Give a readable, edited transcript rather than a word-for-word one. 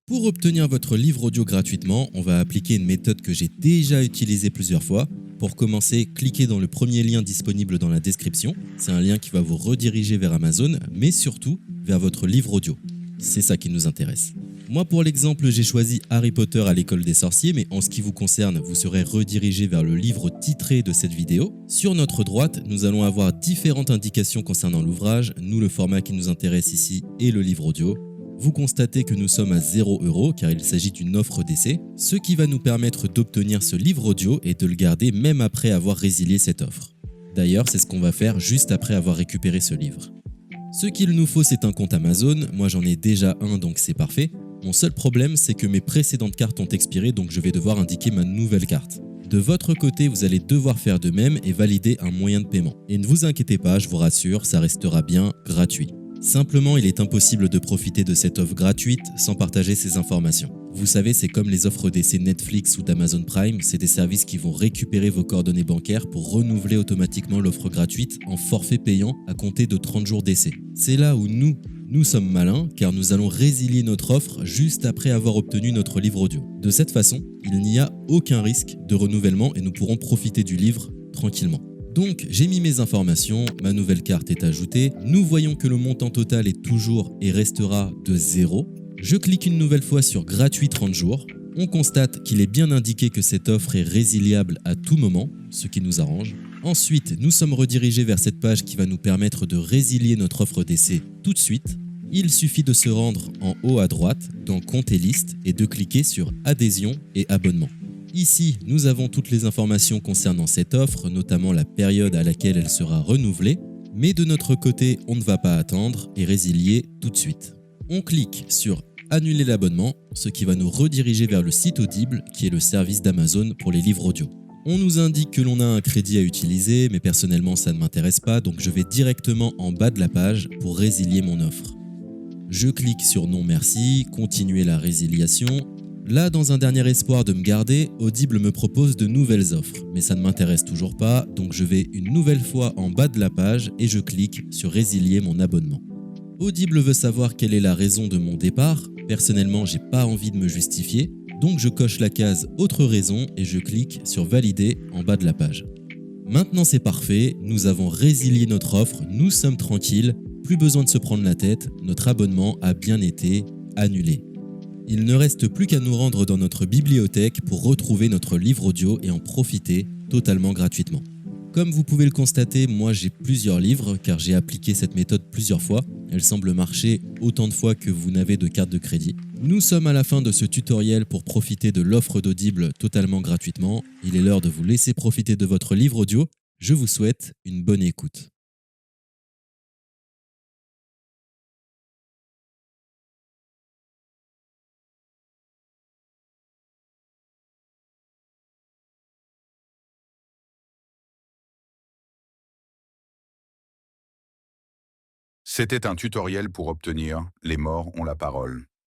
Pour obtenir votre livre audio gratuitement, on va appliquer une méthode que j'ai déjà utilisée plusieurs fois. Pour commencer, cliquez dans le premier lien disponible dans la description. C'est un lien qui va vous rediriger vers Amazon, mais surtout vers votre livre audio. C'est ça qui nous intéresse. Moi, pour l'exemple, j'ai choisi Harry Potter à l'école des sorciers, mais en ce qui vous concerne, vous serez redirigé vers le livre titré de cette vidéo. Sur notre droite, nous allons avoir différentes indications concernant l'ouvrage. Nous, le format qui nous intéresse ici est le livre audio. Vous constatez que nous sommes à 0 € car il s'agit d'une offre d'essai, ce qui va nous permettre d'obtenir ce livre audio et de le garder même après avoir résilié cette offre. D'ailleurs, c'est ce qu'on va faire juste après avoir récupéré ce livre. Ce qu'il nous faut, c'est un compte Amazon. Moi, j'en ai déjà un, donc c'est parfait. Mon seul problème, c'est que mes précédentes cartes ont expiré, donc je vais devoir indiquer ma nouvelle carte. De votre côté, vous allez devoir faire de même et valider un moyen de paiement. Et ne vous inquiétez pas, je vous rassure, ça restera bien gratuit. Simplement, il est impossible de profiter de cette offre gratuite sans partager ces informations. Vous savez, c'est comme les offres d'essai Netflix ou d'Amazon Prime, c'est des services qui vont récupérer vos coordonnées bancaires pour renouveler automatiquement l'offre gratuite en forfait payant à compter de 30 jours d'essai. C'est là où nous sommes malins car nous allons résilier notre offre juste après avoir obtenu notre livre audio. De cette façon, il n'y a aucun risque de renouvellement et nous pourrons profiter du livre tranquillement. Donc j'ai mis mes informations, ma nouvelle carte est ajoutée, nous voyons que le montant total est toujours et restera de 0. Je clique une nouvelle fois sur gratuit 30 jours, on constate qu'il est bien indiqué que cette offre est résiliable à tout moment, ce qui nous arrange. Ensuite, nous sommes redirigés vers cette page qui va nous permettre de résilier notre offre d'essai tout de suite. Il suffit de se rendre en haut à droite dans Compte et liste et de cliquer sur Adhésion et abonnement. Ici, nous avons toutes les informations concernant cette offre, notamment la période à laquelle elle sera renouvelée, mais de notre côté, on ne va pas attendre et résilier tout de suite. On clique sur Annuler l'abonnement, ce qui va nous rediriger vers le site Audible, qui est le service d'Amazon pour les livres audio. On nous indique que l'on a un crédit à utiliser, mais personnellement ça ne m'intéresse pas, donc je vais directement en bas de la page pour résilier mon offre. Je clique sur Non merci, continuer la résiliation. Là, dans un dernier espoir de me garder, Audible me propose de nouvelles offres, mais ça ne m'intéresse toujours pas, donc je vais une nouvelle fois en bas de la page et je clique sur Résilier mon abonnement. Audible veut savoir quelle est la raison de mon départ. Personnellement, j'ai pas envie de me justifier, donc je coche la case Autre raison et je clique sur Valider en bas de la page. Maintenant c'est parfait, nous avons résilié notre offre, nous sommes tranquilles, plus besoin de se prendre la tête, notre abonnement a bien été annulé. Il ne reste plus qu'à nous rendre dans notre bibliothèque pour retrouver notre livre audio et en profiter totalement gratuitement. Comme vous pouvez le constater, moi j'ai plusieurs livres car j'ai appliqué cette méthode plusieurs fois. Elle semble marcher autant de fois que vous n'avez de carte de crédit. Nous sommes à la fin de ce tutoriel pour profiter de l'offre d'Audible totalement gratuitement. Il est l'heure de vous laisser profiter de votre livre audio. Je vous souhaite une bonne écoute. C'était un tutoriel pour obtenir Les morts ont la parole.